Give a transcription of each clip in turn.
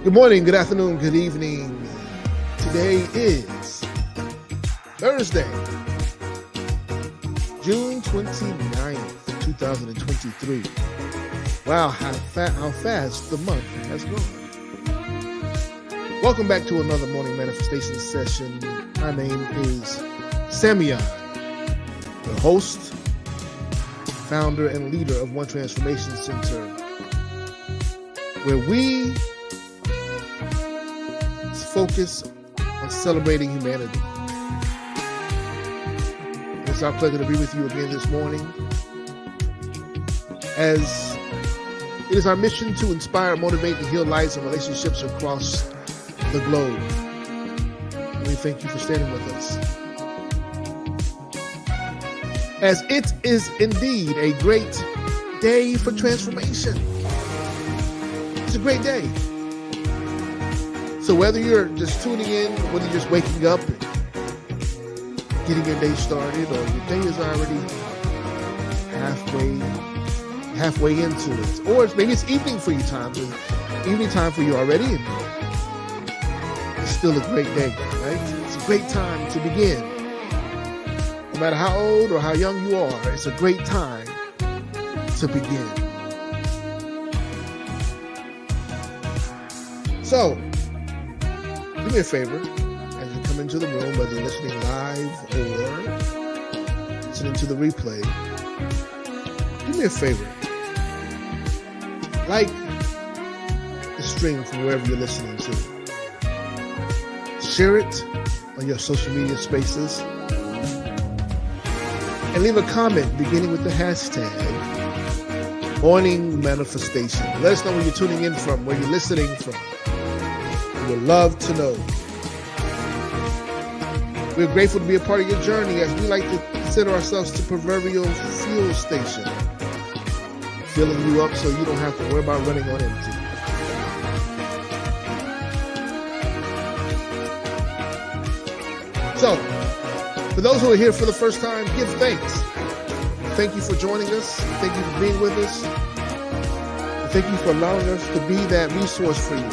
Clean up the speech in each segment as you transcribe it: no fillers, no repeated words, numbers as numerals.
Good morning, good afternoon, good evening. Today is Thursday, June 29th, 2023. Wow, how fast the month has gone. Welcome back to another morning manifestation session. My name is Samion, the host, founder, and leader of One Transformation Center, where we focus on celebrating humanity. It's our pleasure to be with you again this morning, as it is our mission to inspire, motivate, and heal lives and relationships across the globe. And we thank you for standing with us, as it is indeed a great day for transformation. It's a great day. So whether you're just tuning in, whether you're just waking up and getting your day started, or your day is already halfway into it, or maybe it's evening for you evening time for you already, and it's still a great day, right? It's a great time to begin. No matter how old or how young you are, it's a great time to begin. So, do me a favor as you come into the room, whether you're listening live or listening to the replay. Do me a favor. Like the stream from wherever you're listening to. Share it on your social media spaces. And leave a comment beginning with the hashtag Morning Manifestation. Let us know where you're tuning in from, where you're listening from. We would love to know. We're grateful to be a part of your journey, as we like to consider ourselves the proverbial fuel station, filling you up so you don't have to worry about running on empty. So, for those who are here for the first time, give thanks. Thank you for joining us. Thank you for being with us. And thank you for allowing us to be that resource for you,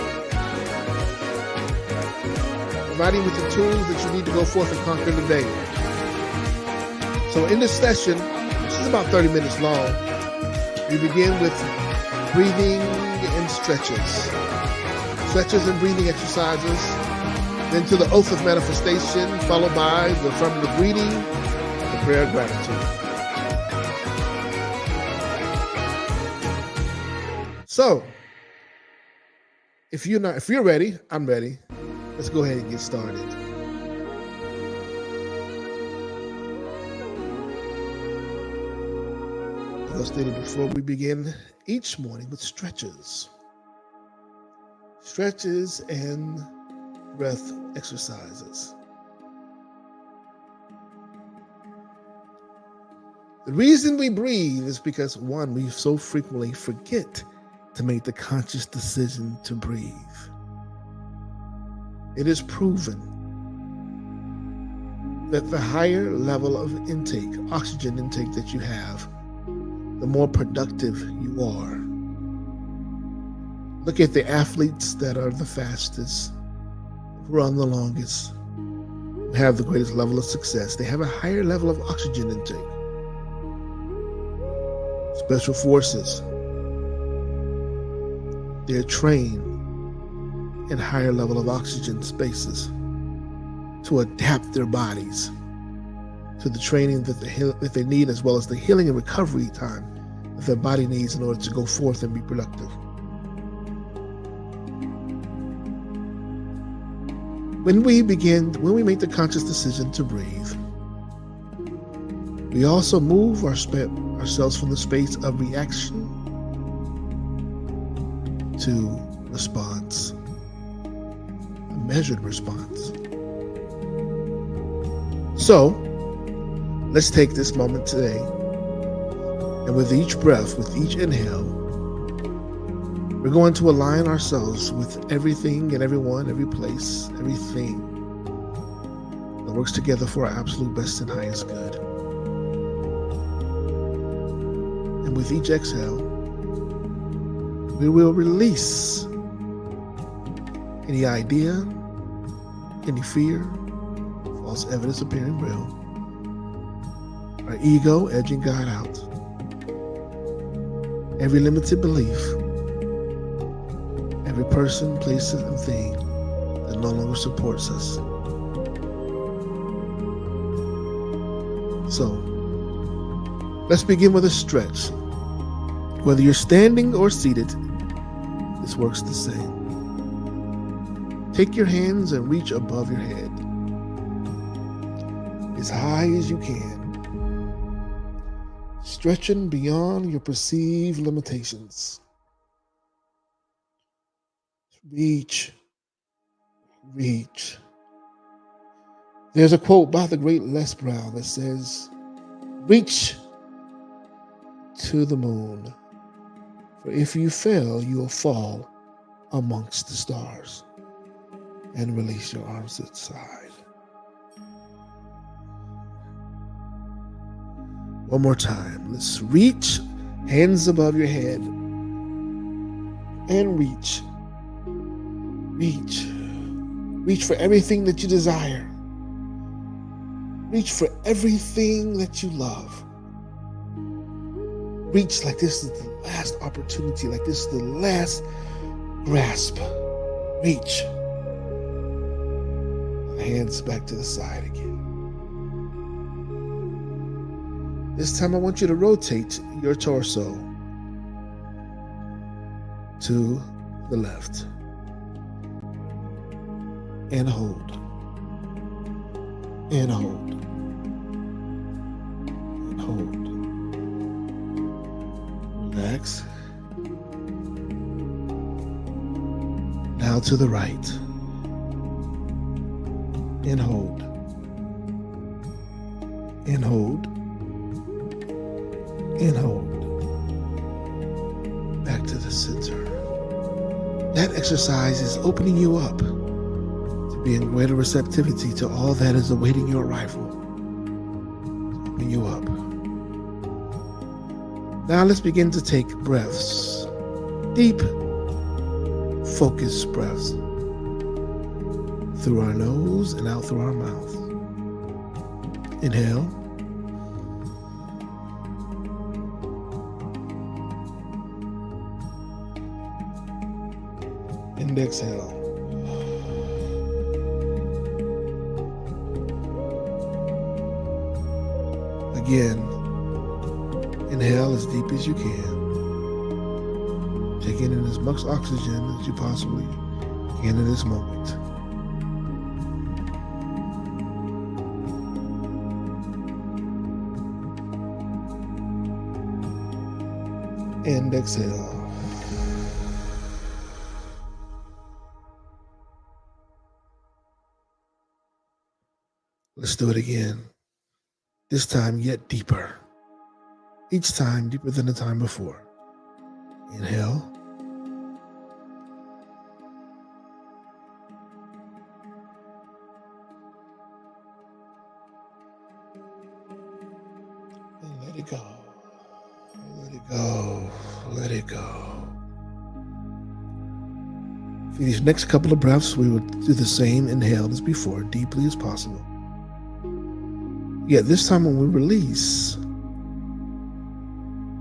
providing with the tools that you need to go forth and conquer the day. So in this session, which is about 30 minutes long, we begin with breathing and stretches and breathing exercises, then to the oath of manifestation, followed by the affirmative greeting and the prayer of gratitude. So, if you're ready, I'm ready. Let's go ahead and get started. As I stated before, we begin each morning with stretches. Stretches and breath exercises. The reason we breathe is because, one, we so frequently forget to make the conscious decision to breathe. It is proven that the higher level of intake, oxygen intake that you have, the more productive you are. Look at the athletes that are the fastest, run the longest, have the greatest level of success. They have a higher level of oxygen intake. Special forces, they're trained in higher level of oxygen spaces to adapt their bodies to the training that they need, as well as the healing and recovery time that their body needs in order to go forth and be productive. When we make the conscious decision to breathe, we also move ourselves from the space of reaction to response. Measured response. So, let's take this moment today, and with each breath, with each inhale, we're going to align ourselves with everything and everyone, every place, everything that works together for our absolute best and highest good. And with each exhale, we will release Any idea, any fear, false evidence appearing real, our ego edging God out, every limited belief, every person, place, and thing that no longer supports us. So, let's begin with a stretch. Whether you're standing or seated, this works the same. Take your hands and reach above your head, as high as you can, stretching beyond your perceived limitations. Reach. There's a quote by the great Les Brown that says, "Reach to the moon, for if you fail, you'll fall amongst the stars." And release your arms to the side. One more time. Let's reach, hands above your head, and reach. Reach for everything that you desire. Reach for everything that you love. Reach like this is the last opportunity, like this is the last grasp. Reach. Hands back to the side again. This time I want you to rotate your torso to the left. And hold. And hold. And hold. Relax. Now to the right. And hold. And hold. And hold. Back to the center. That exercise is opening you up to be in greater receptivity to all that is awaiting your arrival. Open you up. Now let's begin to take breaths. Deep, focused breaths. Through our nose and out through our mouth. Inhale. And exhale. Again, inhale as deep as you can. Taking in as much oxygen as you possibly can in this moment. And exhale. Let's do it again. This time yet deeper. Each time deeper than the time before. Inhale. And let it go. Let it go. Let it go. For these next couple of breaths, we will do the same inhale as before, deeply as possible. Yet this time when we release,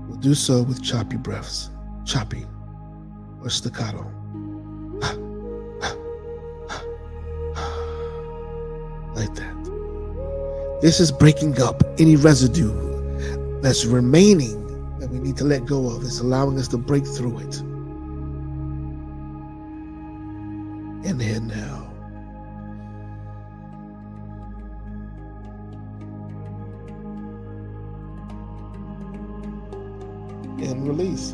we'll do so with choppy breaths. Choppy or staccato. Like that. This is breaking up any residue that's remaining that we need to let go of. It's allowing us to break through it. Inhale now. And release.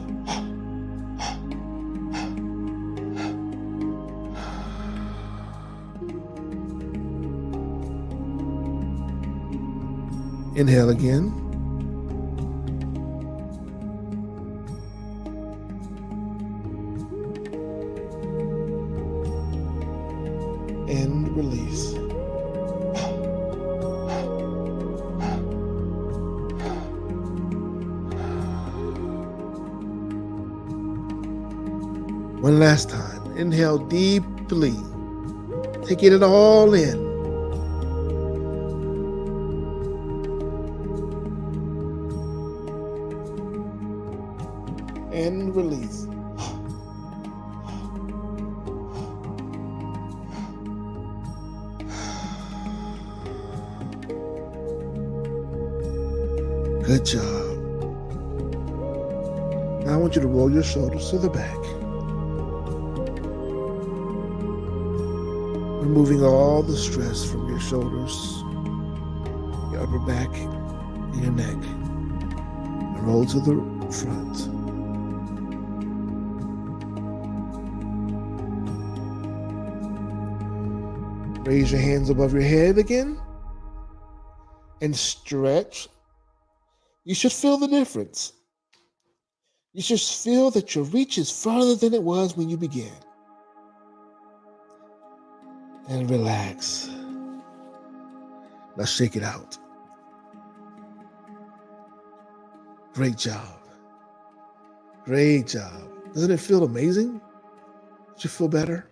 Inhale again. And release. One last time. Inhale deeply. taking it all in. And release. Good job. Now I want you to roll your shoulders to the back. Removing all the stress from your shoulders, your upper back, and your neck. And roll to the front. Raise your hands above your head again and stretch. You should feel the difference. You should feel that your reach is farther than it was when you began. And relax. Now shake it out. Great job. Great job. Doesn't it feel amazing? Does you feel better?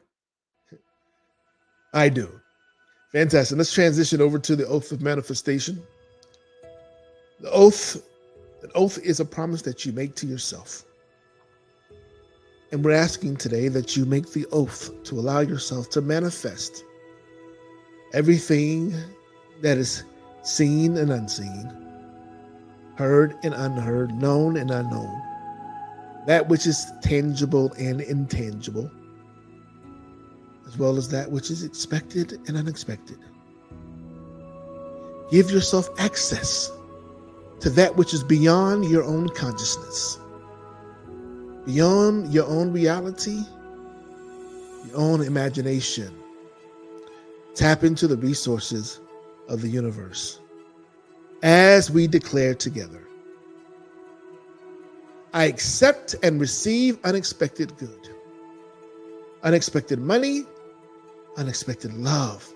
I do. Fantastic. Let's transition over to the oath of manifestation. An oath is a promise that you make to yourself. And we're asking today that you make the oath to allow yourself to manifest everything that is seen and unseen, heard and unheard, known and unknown, that which is tangible and intangible, as well as that which is expected and unexpected. Give yourself access to that which is beyond your own consciousness, beyond your own reality, your own imagination. Tap into the resources of the universe as we declare together. I accept and receive unexpected good, unexpected money, unexpected love,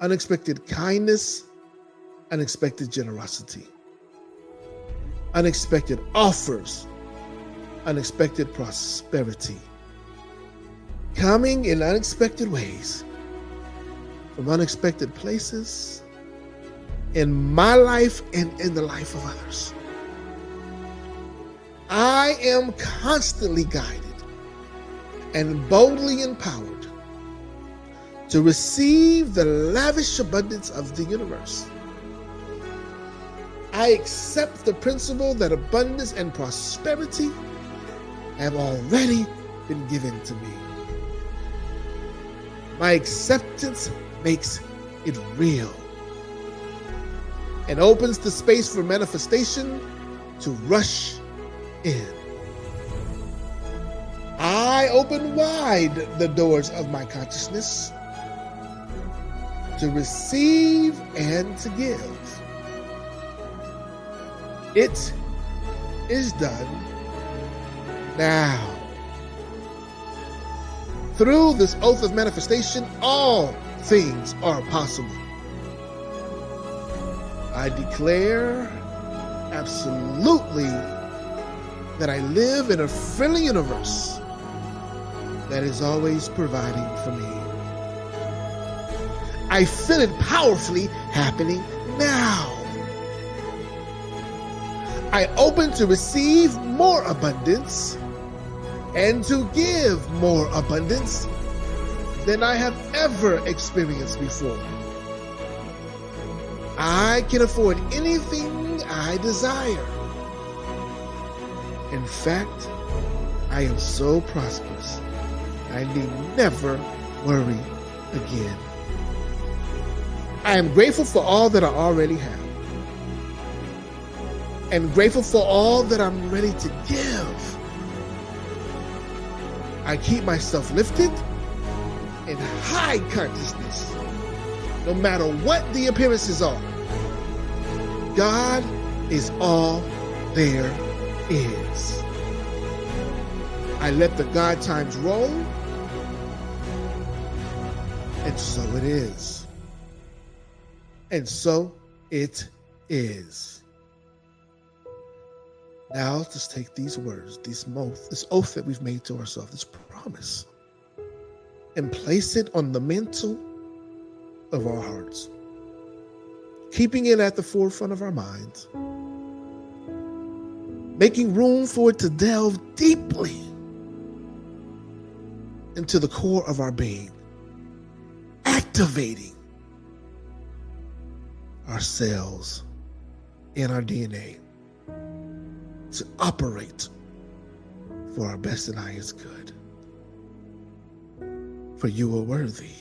unexpected kindness, unexpected generosity, unexpected offers, unexpected prosperity, coming in unexpected ways, from unexpected places, in my life and in the life of others. I am constantly guided and boldly empowered to receive the lavish abundance of the universe. I accept the principle that abundance and prosperity have already been given to me. My acceptance makes it real and opens the space for manifestation to rush in. I open wide the doors of my consciousness to receive and to give. It is done now. Through this oath of manifestation, all things are possible. I declare absolutely that I live in a friendly universe that is always providing for me. I feel it powerfully happening now. I open to receive more abundance and to give more abundance than I have ever experienced before. I can afford anything I desire. In fact, I am so prosperous, I need never worry again. I am grateful for all that I already have, and grateful for all that I'm ready to give. I keep myself lifted in high consciousness, no matter what the appearances are. God is all there is. I let the God times roll, and so it is. And so it is. Now let's take these words, this oath that we've made to ourselves, this promise, and place it on the mantle of our hearts, keeping it at the forefront of our minds, making room for it to delve deeply into the core of our being, activating our cells and our DNA to operate for our best and highest good. For you are worthy.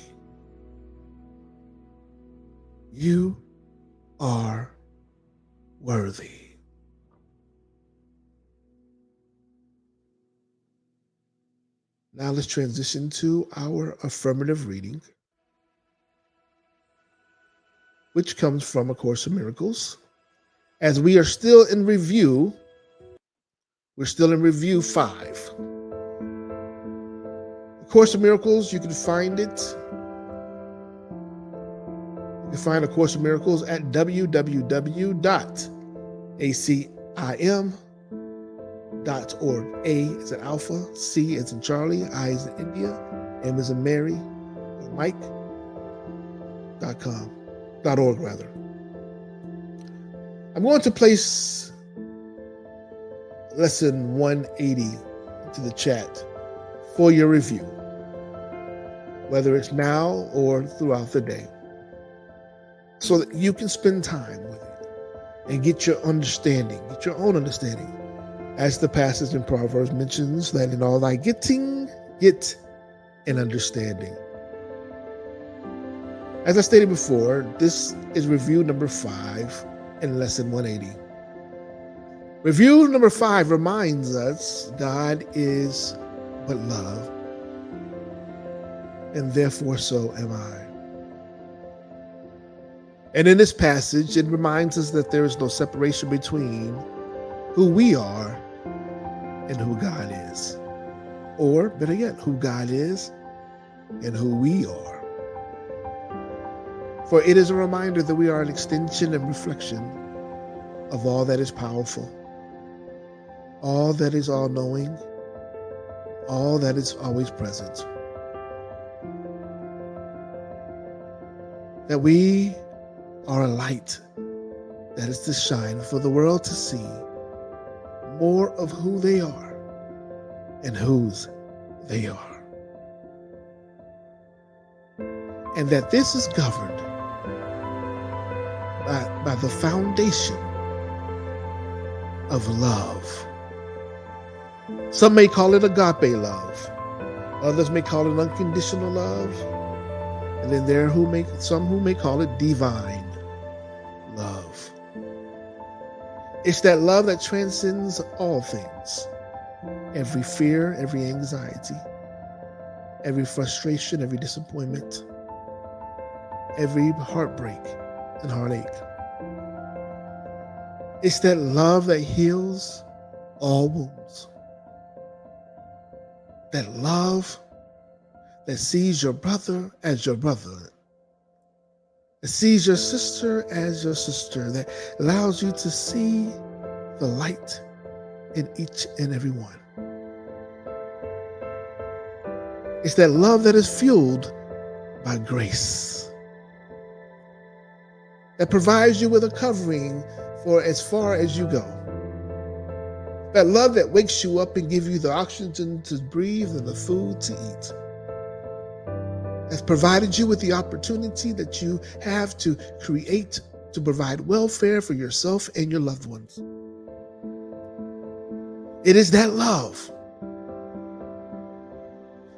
You are worthy. Now let's transition to our affirmative reading, which comes from A Course in Miracles. As we are still in review, we're still in review 5. A Course in Miracles, you can find it. You can find A Course in Miracles at www.acim.org. A is in Alpha, C is in Charlie, I is in India, M is in Mary, or Mike.com.org rather. I'm going to place lesson 180 into the chat for your review, whether it's now or throughout the day, so that you can spend time with it and get your understanding, get your own understanding. As the passage in Proverbs mentions, that in all thy getting, get an understanding. As I stated before, this is review number 5 in lesson 180. Review number 5 reminds us God is but love, and therefore so am I. And in this passage, it reminds us that there is no separation between who we are and who God is. Or, better yet, who God is and who we are. For it is a reminder that we are an extension and reflection of all that is powerful, all that is all-knowing, all that is always present. That we are a light that is to shine for the world to see more of who they are and whose they are. And that this is governed by the foundation of love. Some may call it agape love. Others may call it unconditional love. And then there are some who may call it divine love. It's that love that transcends all things. Every fear, every anxiety, every frustration, every disappointment, every heartbreak and heartache. It's that love that heals all wounds. That love that sees your brother as your brother, that sees your sister as your sister, that allows you to see the light in each and every one. It's that love that is fueled by grace, that provides you with a covering for as far as you go. That love that wakes you up and gives you the oxygen to breathe and the food to eat. That's provided you with the opportunity that you have to create, to provide welfare for yourself and your loved ones. It is that love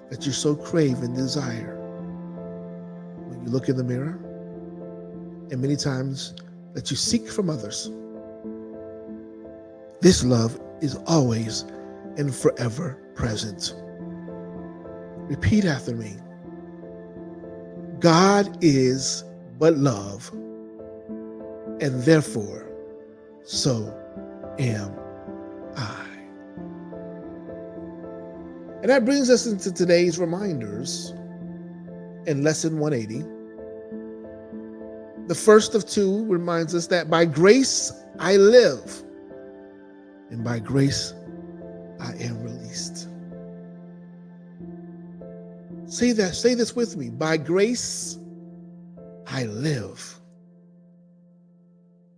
that you so crave and desire when you look in the mirror, and many times that you seek from others. This love is always and forever present. Repeat after me. God is but love, and therefore so am I. And that brings us into today's reminders in lesson 180. The first of two reminds us that by grace I live, and by grace I am released. Say this with me. By grace, I live.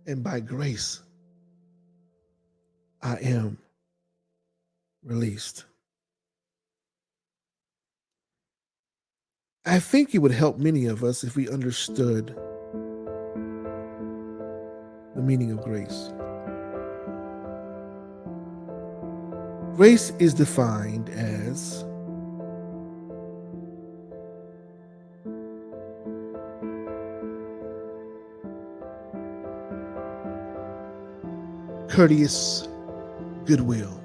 And by grace, I am released. I think it would help many of us if we understood the meaning of grace. Grace is defined as courteous goodwill.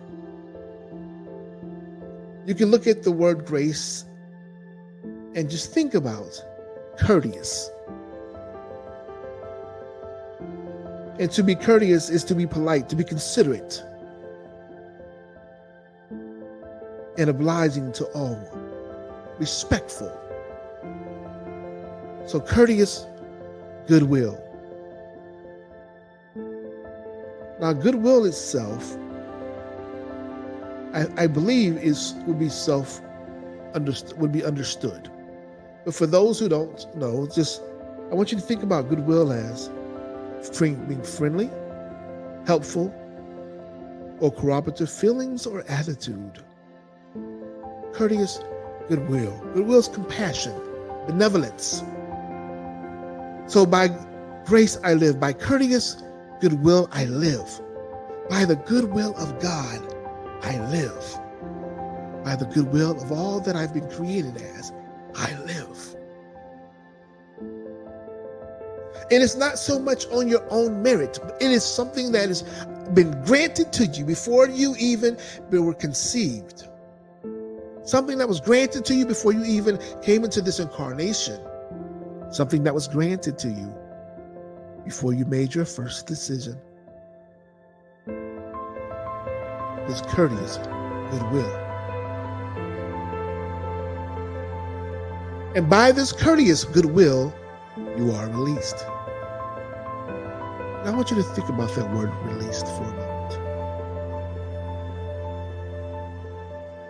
You can look at the word grace and just think about courteous. And to be courteous is to be polite, to be considerate, and obliging to all, respectful. So courteous goodwill. Now, goodwill itself, I believe, would be understood. But for those who don't know, I want you to think about goodwill as being friendly, helpful, or cooperative feelings or attitude. Courteous goodwill. Goodwill is compassion, benevolence. So by grace I live, by courteous goodwill I live. By the goodwill of God I live. By the goodwill of all that I've been created as, I live. And it's not so much on your own merit, but it is something that has been granted to you before you even were conceived. Something that was granted to you before you even came into this incarnation. Something that was granted to you before you made your first decision. It's courteous goodwill. And by this courteous goodwill, you are released. Now I want you to think about that word released for a moment.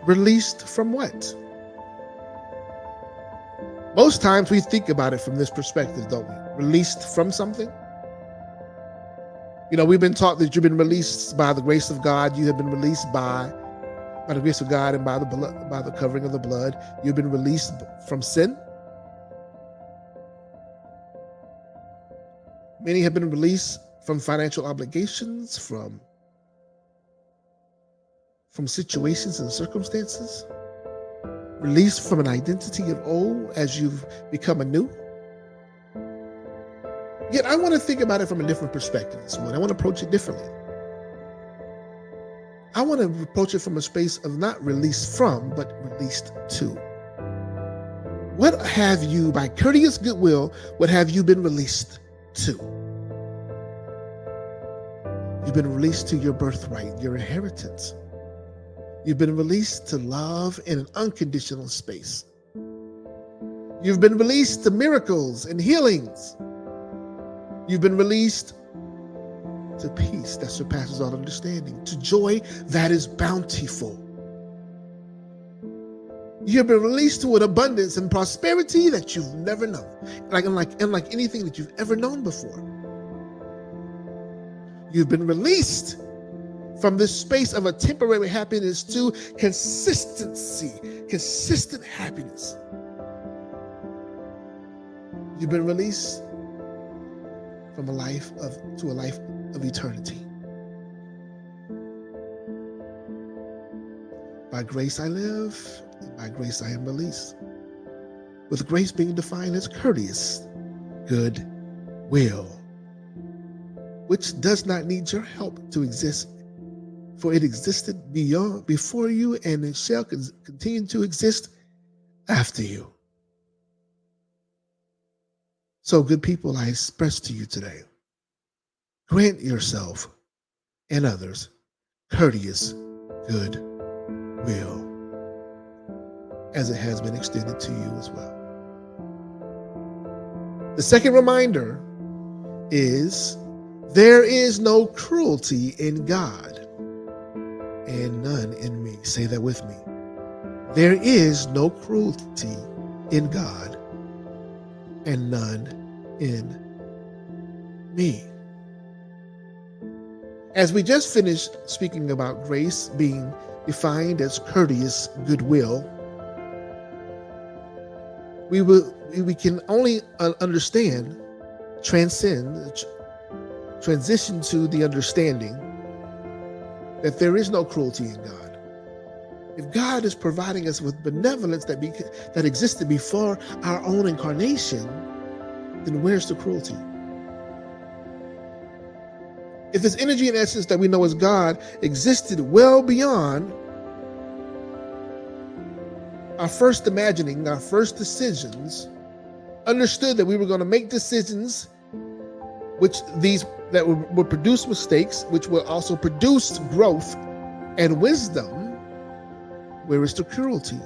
Released from what? Most times we think about it from this perspective, don't we? Released from something. You know, we've been taught that you've been released by the grace of God. You have been released by the grace of God and by the blood, by the covering of the blood. You've been released from sin. Many have been released from financial obligations, from situations and circumstances. Released from an identity of old as you've become anew. Yet I want to think about it from a different perspective this morning. I want to approach it differently. I want to approach it from a space of not released from, but released to. What have you, by courteous goodwill, what have you been released to? You've been released to your birthright, your inheritance. You've been released to love in an unconditional space. You've been released to miracles and healings. You've been released to peace that surpasses all understanding, to joy that is bountiful. You've been released to an abundance and prosperity that you've never known, unlike anything that you've ever known before. You've been released from this space of a temporary happiness to consistency, consistent happiness. You've been released from a life to a life of eternity. By grace I live, and by grace I am released. With grace being defined as courteous good will, which does not need your help to exist, for it existed before you, and it shall continue to exist after you. So, good people, I express to you today, grant yourself and others courteous good will, as it has been extended to you as well. The second reminder is there is no cruelty in God and none in me. Say that with me. There is no cruelty in God and none in me. As we just finished speaking about grace being defined as courteous goodwill, we can only understand, transition to the understanding that there is no cruelty in God. If God is providing us with benevolence that existed before our own incarnation, then where's the cruelty? If this energy and essence that we know as God existed well beyond our first imagining, our first decisions, understood that we were going to make decisions that would produce mistakes, which will also produce growth and wisdom, where is the cruelty?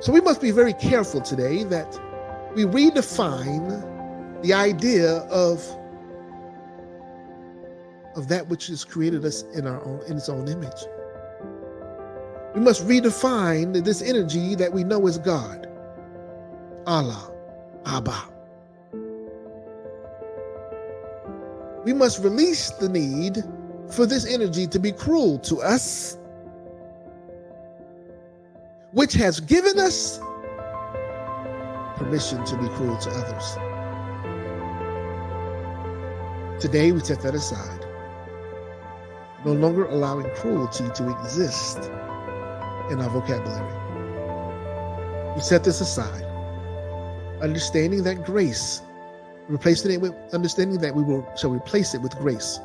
So we must be very careful today that we redefine the idea of that which has created us in its own image. We must redefine this energy that we know as God, Allah, Abba. We must release the need for this energy to be cruel to us, which has given us permission to be cruel to others. Today we set that aside, no longer allowing cruelty to exist in our vocabulary. We set this aside, understanding that grace, replacing it with understanding that shall replace it with grace.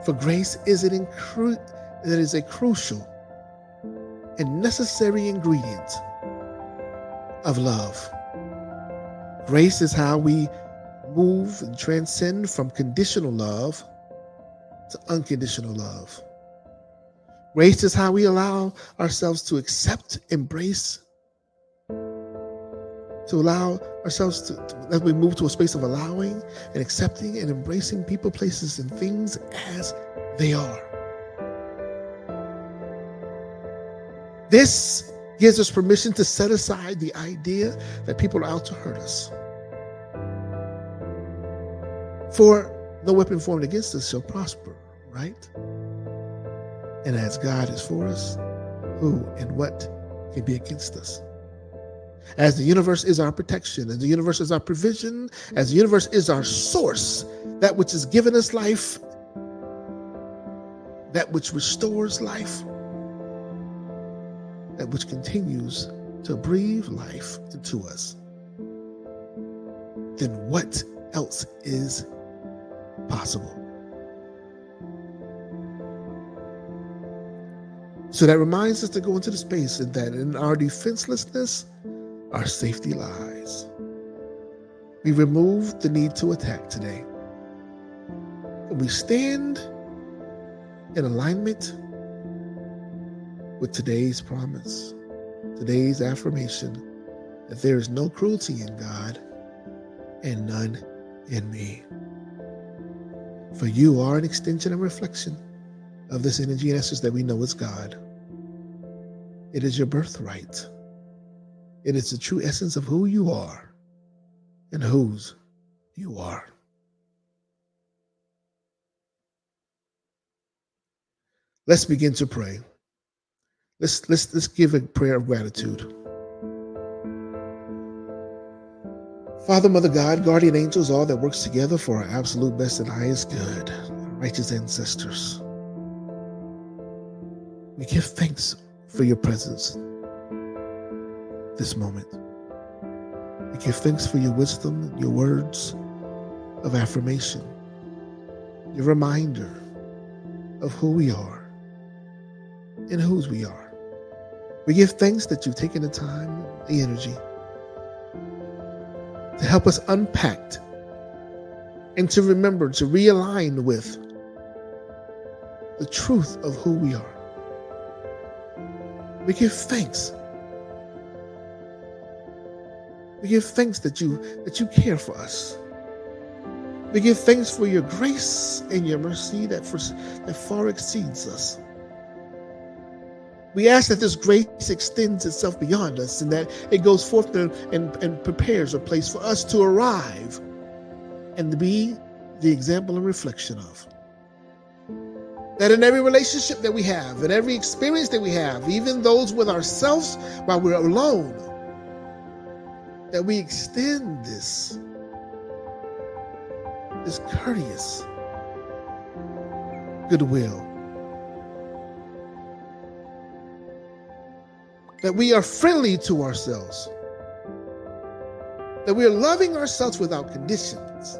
For grace is a crucial and necessary ingredient of love. Grace is how we move and transcend from conditional love to unconditional love. Grace is how we allow ourselves to accept, embrace, to allow ourselves to, as we move to a space of allowing and accepting and embracing people, places, and things as they are. This gives us permission to set aside the idea that people are out to hurt us. For no weapon formed against us shall prosper, right? And as God is for us, who and what can be against us? As the universe is our protection, as the universe is our provision, as the universe is our source, that which has given us life, that which restores life, that which continues to breathe life into us, then what else is possible? So that reminds us to go into the space and that in our defenselessness, our safety lies. We remove the need to attack today. And we stand in alignment with today's promise, today's affirmation that there is no cruelty in God and none in me. For you are an extension and reflection of this energy and essence that we know is God. It is your birthright. It is the true essence of who you are and whose you are. Let's begin to pray. Let's give a prayer of gratitude. Father, Mother God, guardian angels, all that works together for our absolute best and highest good, our righteous ancestors. We give thanks for your presence this moment. We give thanks for your wisdom, your words of affirmation, your reminder of who we are and whose we are. We give thanks that you've taken the time, the energy to help us unpack and to remember, to realign with the truth of who we are. We give thanks. We give thanks that you care for us. We give thanks for your grace and your mercy that far exceeds us. We ask that this grace extends itself beyond us and that it goes forth and prepares a place for us to arrive and to be the example and reflection of. That in every relationship that we have, in every experience that we have, even those with ourselves while we're alone, that we extend this courteous goodwill. That we are friendly to ourselves. That we are loving ourselves without conditions.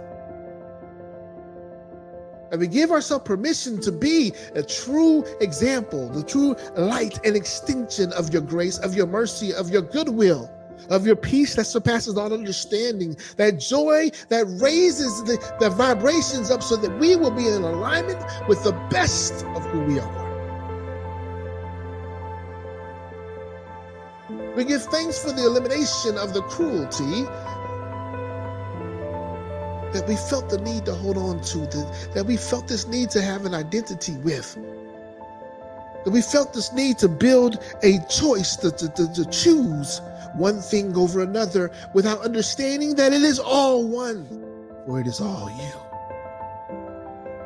That we give ourselves permission to be a true example, the true light and extension of your grace, of your mercy, of your goodwill, of your peace that surpasses all understanding, that joy that raises the vibrations up so that we will be in alignment with the best of who we are. We give thanks for the elimination of the cruelty that we felt the need to hold on to, that we felt this need to have an identity with, that we felt this need to build a choice to choose one thing over another without understanding that it is all one, for it is all you.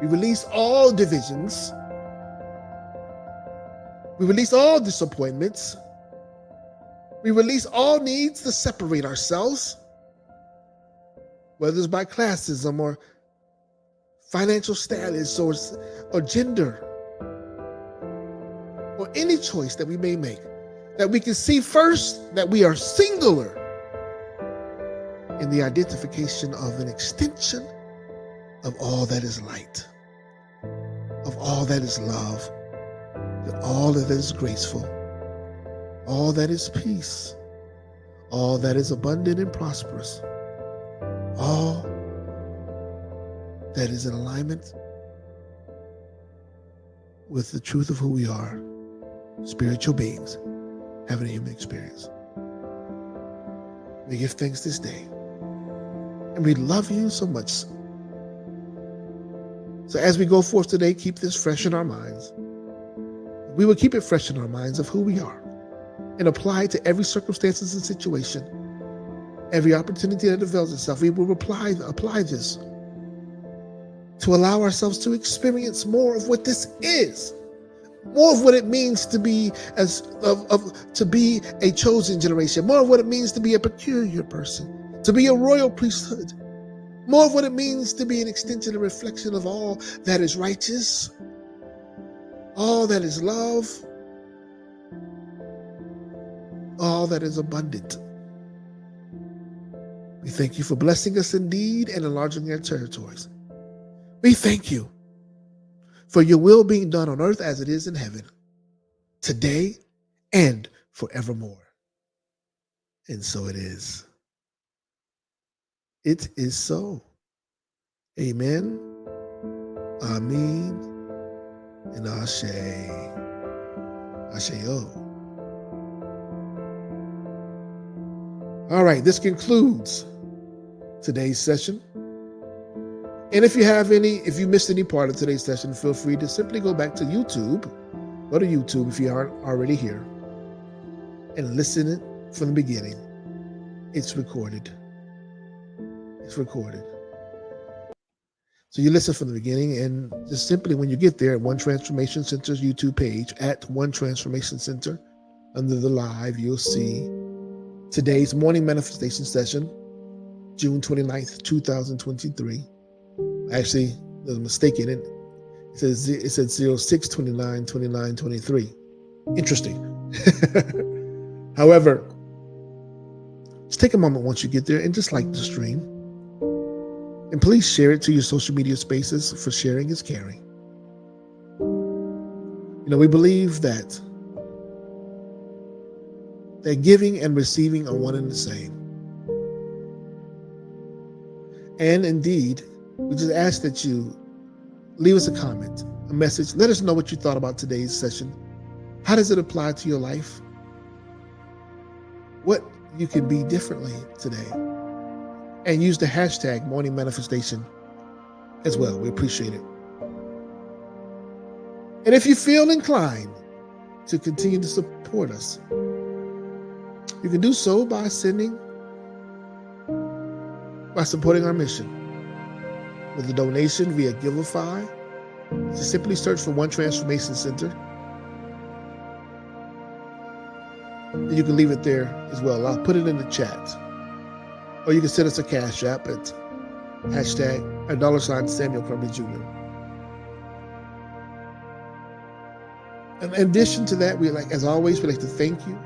We release all divisions. We release all disappointments. We release all needs to separate ourselves, whether it's by classism or financial status or gender, or any choice that we may make, that we can see first that we are singular in the identification of an extension of all that is light, of all that is love, of all that is graceful, all that is peace, all that is abundant and prosperous, all that is in alignment with the truth of who we are, spiritual beings having a human experience. We give thanks this day, and we love you so much. So as we go forth today, keep this fresh in our minds. We will keep it fresh in our minds of who we are and apply it to every circumstances and situation, every opportunity that avails itself. We will apply this to allow ourselves to experience more of what this is, more of what it means to be to be a chosen generation, more of what it means to be a peculiar person, to be a royal priesthood, more of what it means to be an extension and reflection of all that is righteous, all that is love, all that is abundant. We thank you for blessing us indeed and enlarging our territories. We thank you for your will being done on earth as it is in heaven, today and forevermore. And so it is. It is so. Amen. Amen. And Ashe. Asheo. All right, this concludes today's session. And if you missed any part of today's session, feel free to simply go back to YouTube. Go to YouTube if you aren't already here and listen it from the beginning. It's recorded. It's recorded. So you listen from the beginning, and just simply when you get there at One Transformation Center's YouTube page, at One Transformation Center, under the live, you'll see today's morning manifestation session, June 29th, 2023. Actually, there's a mistake in it. It said 06/29/29/23. Interesting. However, just take a moment once you get there and just like the stream. And please share it to your social media spaces, for sharing is caring. We believe that giving and receiving are one and the same. And indeed, we just ask that you leave us a comment, a message. Let us know what you thought about today's session. How does it apply to your life? What you can be differently today. And use the hashtag morning manifestation as well. We appreciate it. And if you feel inclined to continue to support us. You can do so by supporting our mission with a donation via Giveify. Just simply search for One Transformation Center. And you can leave it there as well. I'll put it in the chat. Or you can send us a Cash App at # Samuel Crumby Jr. And in addition to that, as always, we'd like to thank you.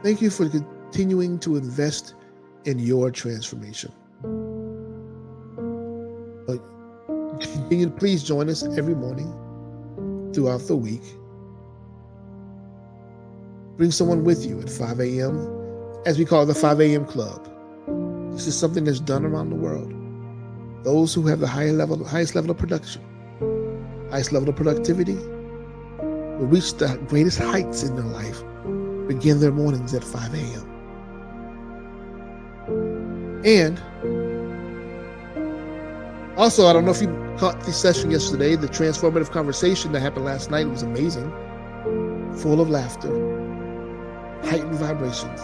Thank you for continuing to invest in your transformation. But continue, please join us every morning throughout the week. Bring someone with you at 5 a.m., as we call the 5 a.m. Club. This is something that's done around the world. Those who have the highest level of production, highest level of productivity, will reach the greatest heights in their life, begin their mornings at 5 a.m. And also, I don't know if you caught the session yesterday, the transformative conversation that happened last night. It was amazing, full of laughter, heightened vibrations.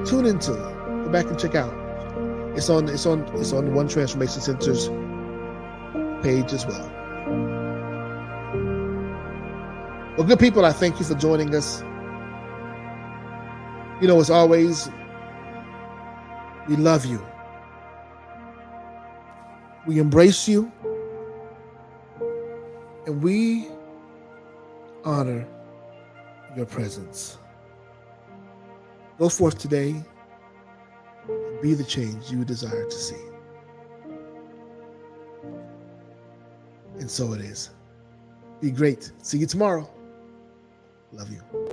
Tune into it. Go back and check out. It's on the One Transformation Center's page as well. Well, good people, I thank you for joining us. As always, we love you. We embrace you. And we honor your presence. Go forth today and be the change you desire to see. And so it is. Be great. See you tomorrow. Love you.